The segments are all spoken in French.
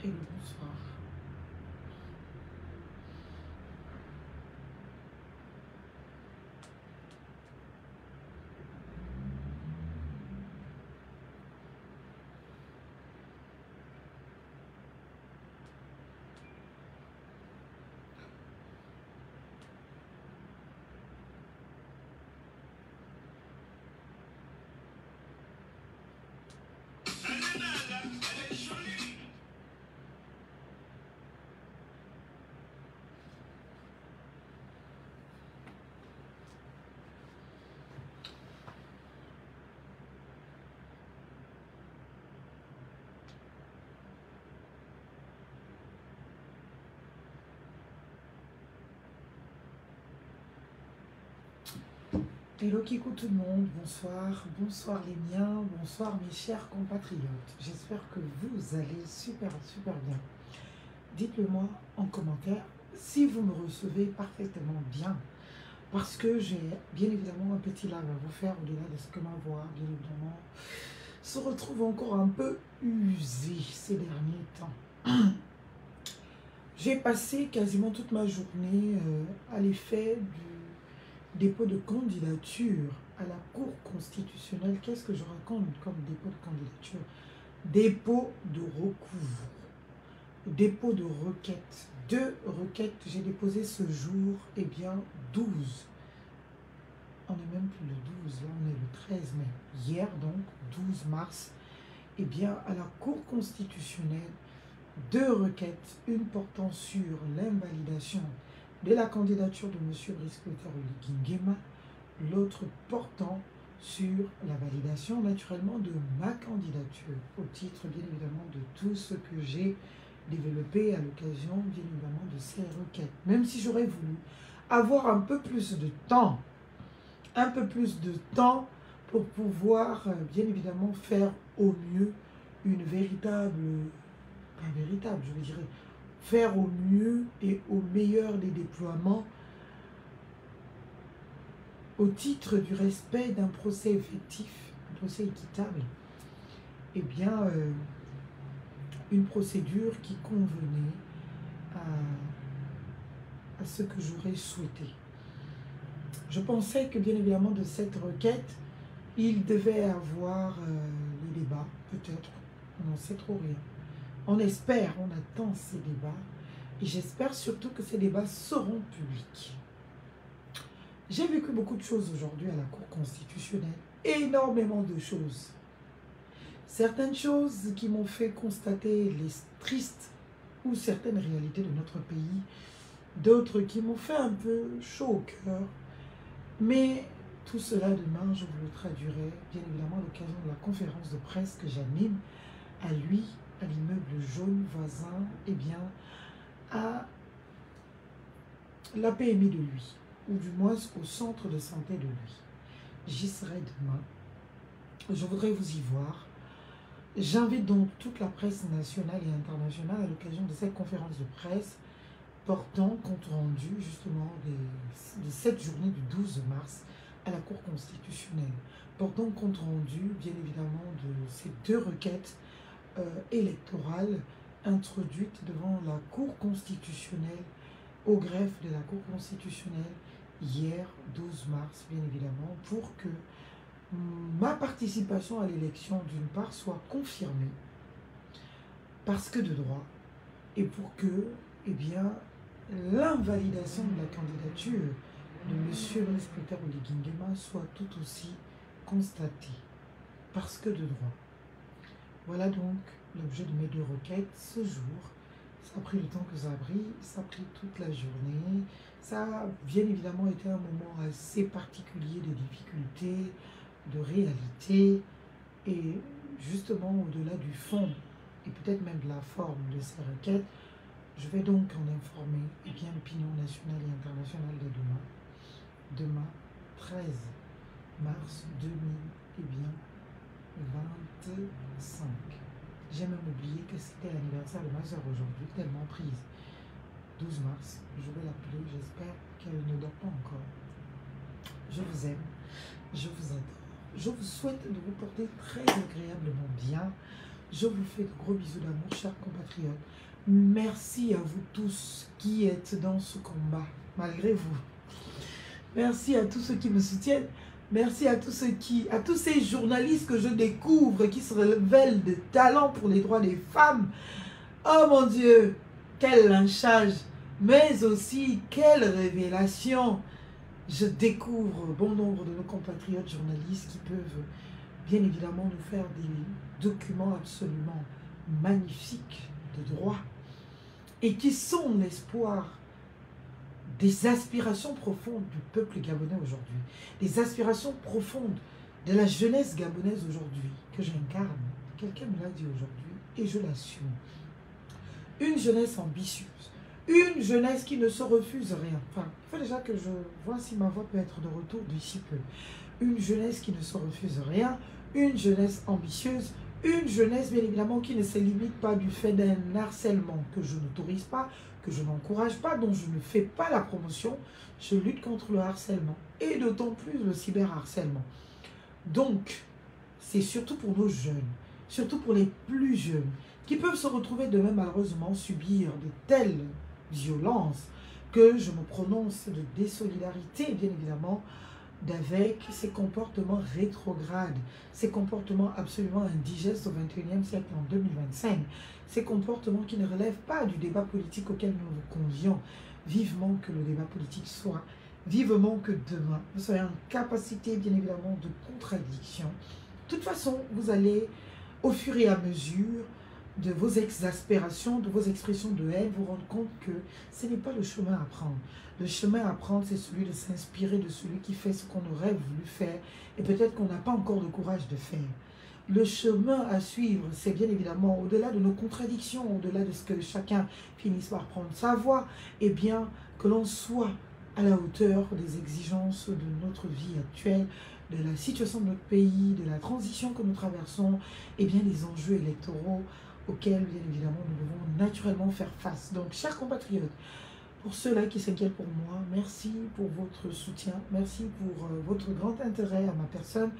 et le bonsoir. Hello Kikou tout le monde, bonsoir, bonsoir les miens, bonsoir mes chers compatriotes. J'espère que vous allez super bien. Dites-le moi en commentaire si vous me recevez parfaitement bien. Parce que j'ai bien évidemment un petit live à vous faire au-delà de ce que ma voix, bien évidemment, se retrouve encore un peu usée ces derniers temps. J'ai passé quasiment toute ma journée à l'effet du dépôt de candidature à la Cour constitutionnelle. Qu'est-ce que je raconte comme dépôt de candidature? Dépôt de recours, dépôt de requête. 2 requêtes que j'ai déposées ce jour, eh bien 12. On n'est même plus le 12, là on est le 13 mai. Hier donc, 12 mars, eh bien à la Cour constitutionnelle, 2 requêtes, une portant sur l'invalidation de la candidature de M. Brice Clotaire Oligui Nguema, l'autre portant sur la validation naturellement de ma candidature, au titre bien évidemment de tout ce que j'ai développé à l'occasion bien évidemment de ces requêtes. Même si j'aurais voulu avoir un peu plus de temps, pour pouvoir bien évidemment faire au mieux une véritable, pas véritable, je veux dire, faire au mieux et au meilleur des déploiements au titre du respect d'un procès effectif, un procès équitable, eh bien, une procédure qui convenait à ce que j'aurais souhaité. Je pensais que, bien évidemment, de cette requête, il devait avoir le débat, peut-être, on n'en sait trop rien. On espère, on attend ces débats, et j'espère surtout que ces débats seront publics. J'ai vécu beaucoup de choses aujourd'hui à la Cour constitutionnelle, énormément de choses. Certaines choses qui m'ont fait constater les tristes ou certaines réalités de notre pays, d'autres qui m'ont fait un peu chaud au cœur. Mais tout cela demain, je vous le traduirai bien évidemment à l'occasion de la conférence de presse que j'anime à lui, à l'immeuble jaune voisin, et bien à la PMI de lui, ou du moins au centre de santé de lui. J'y serai demain. Je voudrais vous y voir. J'invite donc toute la presse nationale et internationale à l'occasion de cette conférence de presse portant compte rendu justement de cette journée du 12 mars à la Cour constitutionnelle, portant compte rendu bien évidemment de ces 2 requêtes électorales introduites devant la Cour constitutionnelle au greffe de la Cour constitutionnelle hier 12 mars bien évidemment, pour que ma participation à l'élection d'une part soit confirmée parce que de droit, et pour que eh bien l'invalidation de la candidature de M. Brice Clotaire Oligui Nguema soit tout aussi constatée parce que de droit. Voilà donc l'objet de mes 2 requêtes ce jour. Ça a pris le temps que ça a pris, ça a pris toute la journée. Ça a bien évidemment été un moment assez particulier de difficultés, de réalité, et justement au-delà du fond et peut-être même de la forme de ces requêtes, je vais donc en informer l'opinion nationale et internationale de demain. Demain, 13 mars 2025. J'ai même oublié que c'était l'anniversaire de ma soeur aujourd'hui, tellement prise. 12 mars, je vais l'appeler, j'espère qu'elle ne dort pas encore. Je vous aime, je vous adore. Je vous souhaite de vous porter très agréablement bien. Je vous fais de gros bisous d'amour, chers compatriotes. Merci à vous tous qui êtes dans ce combat, malgré vous. Merci à tous ceux qui me soutiennent. Merci à tous ces journalistes que je découvre, qui se révèlent de talent pour les droits des femmes. Oh mon Dieu, quel lynchage, mais aussi quelle révélation. Je découvre bon nombre de nos compatriotes journalistes qui peuvent bien évidemment nous faire des documents absolument magnifiques de droit et qui sont l'espoir des aspirations profondes du peuple gabonais aujourd'hui, des aspirations profondes de la jeunesse gabonaise aujourd'hui que j'incarne. Quelqu'un me l'a dit aujourd'hui et je l'assume. Une jeunesse ambitieuse, une jeunesse qui ne se refuse rien. Enfin, il faut déjà que je vois si ma voix peut être de retour d'ici peu. Une jeunesse qui ne se refuse rien, une jeunesse ambitieuse, une jeunesse bien évidemment qui ne se limite pas du fait d'un harcèlement que je n'autorise pas, que je n'encourage pas, dont je ne fais pas la promotion. Je lutte contre le harcèlement et d'autant plus le cyberharcèlement. Donc, c'est surtout pour nos jeunes, surtout pour les plus jeunes, qui peuvent se retrouver demain malheureusement subir de telles violences que je me prononce de désolidarité, bien évidemment, d'avec ces comportements rétrogrades, ces comportements absolument indigestes au XXIe siècle, en 2025, ces comportements qui ne relèvent pas du débat politique auquel nous nous convions. Vivement que le débat politique soit, vivement que demain, vous soyez en capacité, bien évidemment, de contradiction. De toute façon, vous allez, au fur et à mesure de vos exaspérations, de vos expressions de haine, vous rendre compte que ce n'est pas le chemin à prendre. Le chemin à prendre, c'est celui de s'inspirer de celui qui fait ce qu'on aurait voulu faire et peut-être qu'on n'a pas encore le courage de faire. Le chemin à suivre, c'est bien évidemment au-delà de nos contradictions, au-delà de ce que chacun finisse par prendre sa voie, et bien que l'on soit à la hauteur des exigences de notre vie actuelle, de la situation de notre pays, de la transition que nous traversons, et bien des enjeux électoraux auxquels, bien évidemment, nous devons naturellement faire face. Donc, chers compatriotes, pour ceux-là qui s'inquiètent pour moi, merci pour votre soutien, merci pour votre grand intérêt à ma personne.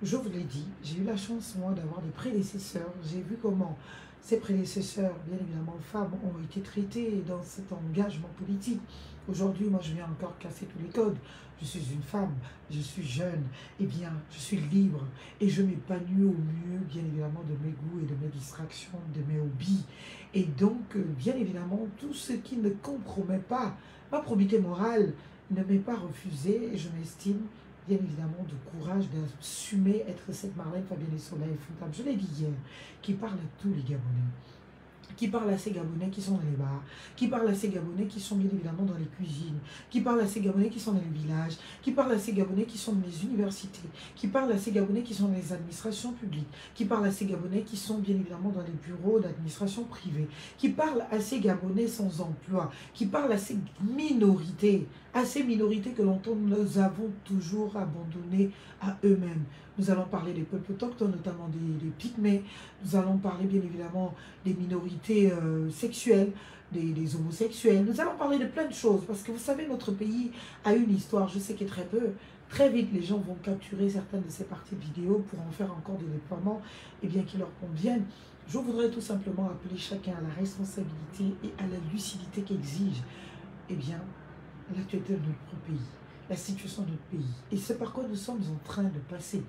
Je vous l'ai dit, j'ai eu la chance, moi, d'avoir des prédécesseurs. J'ai vu comment ces prédécesseurs, bien évidemment femmes, ont été traités dans cet engagement politique. Aujourd'hui, moi, je viens encore casser tous les codes. Je suis une femme, je suis jeune, eh bien, je suis libre et je m'épanouis au mieux, bien évidemment, de mes goûts et de mes distractions, de mes hobbies. Et donc, bien évidemment, tout ce qui ne compromet pas ma probité morale ne m'est pas refusé et je m'estime bien évidemment de courage d'assumer être cette Marlène Fabienne Soleil Fontable, je l'ai dit hier, qui parle à tous les Gabonais, qui parle à ces Gabonais qui sont dans les bars, qui parle à ces Gabonais qui sont bien évidemment dans les cuisines, qui parle à ces Gabonais qui sont dans les villages, qui parle à ces Gabonais qui sont dans les universités, qui parle à ces Gabonais qui sont dans les administrations publiques, qui parle à ces Gabonais qui sont bien évidemment dans les bureaux d'administration privée, qui parle à ces Gabonais sans emploi, qui parle à ces minorités que nous avons toujours abandonnées à eux-mêmes. Nous allons parler des peuples autochtones, notamment des Pygmées. Nous allons parler bien évidemment des minorités sexuelles, des homosexuels. Nous allons parler de plein de choses parce que vous savez, notre pays a une histoire. Je sais que très vite, les gens vont capturer certaines de ces parties vidéo pour en faire encore des déploiements et bien qui leur conviennent. Je voudrais tout simplement appeler chacun à la responsabilité et à la lucidité qu'exige l'actualité de notre pays, la situation de notre pays. Et c'est par quoi nous sommes en train de passer.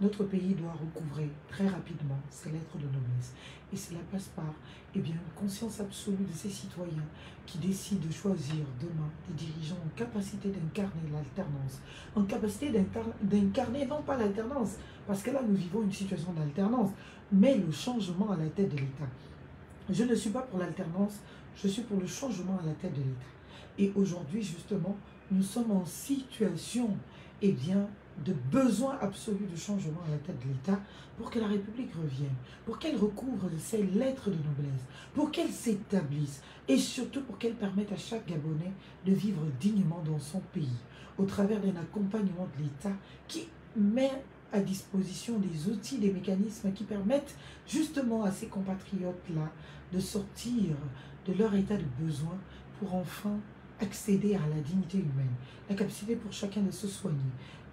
Notre pays doit recouvrer très rapidement ses lettres de noblesse. Et cela passe par une conscience absolue de ces citoyens qui décident de choisir demain des dirigeants en capacité d'incarner l'alternance. En capacité d'incarner non pas l'alternance, parce que là nous vivons une situation d'alternance, mais le changement à la tête de l'État. Je ne suis pas pour l'alternance, je suis pour le changement à la tête de l'État. Et aujourd'hui, justement, nous sommes en situation, de besoin absolu de changement à la tête de l'État pour que la République revienne, pour qu'elle recouvre ses lettres de noblesse, pour qu'elle s'établisse et surtout pour qu'elle permette à chaque Gabonais de vivre dignement dans son pays au travers d'un accompagnement de l'État qui met à disposition des outils, des mécanismes qui permettent justement à ces compatriotes-là de sortir de leur état de besoin pour enfin accéder à la dignité humaine, la capacité pour chacun de se soigner,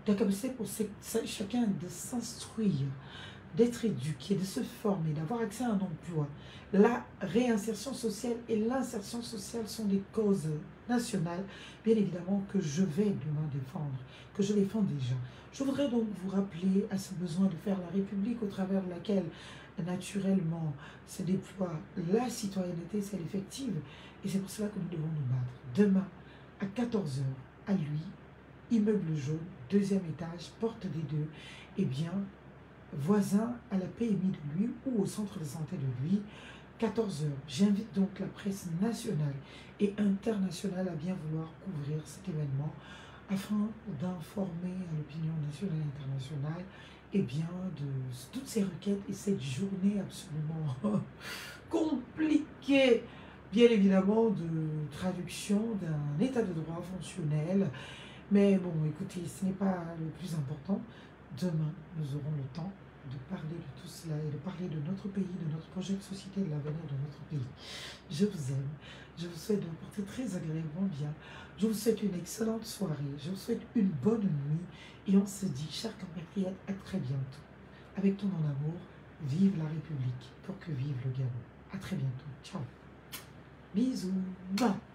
la capacité pour chacun de s'instruire, d'être éduqué, de se former, d'avoir accès à un emploi. La réinsertion sociale et l'insertion sociale sont des causes nationales, bien évidemment, que je vais demain défendre, que je défends déjà. Je voudrais donc vous rappeler à ce besoin de faire la République au travers de laquelle, naturellement, se déploie la citoyenneté, celle effective. Et c'est pour cela que nous devons nous battre. Demain, à 14 heures, à lui, immeuble jaune, deuxième étage, porte des deux, eh bien, voisin à la PMI de lui ou au centre de santé de lui, 14 heures. J'invite donc la presse nationale et internationale à bien vouloir couvrir cet événement afin d'informer à l'opinion nationale et internationale bien, de toutes ces requêtes et cette journée absolument compliquée, bien évidemment, de traduction d'un état de droit fonctionnel. Mais bon, écoutez, ce n'est pas le plus important. Demain, nous aurons le temps de parler de tout cela et de parler de notre pays, de notre projet de société, de l'avenir de notre pays. Je vous aime. Je vous souhaite de vous porter très agréablement bien. Je vous souhaite une excellente soirée. Je vous souhaite une bonne nuit. Et on se dit, chers compatriotes, à très bientôt. Avec tout mon amour, vive la République pour que vive le Gabon. À très bientôt. Ciao. Bisous. Bye.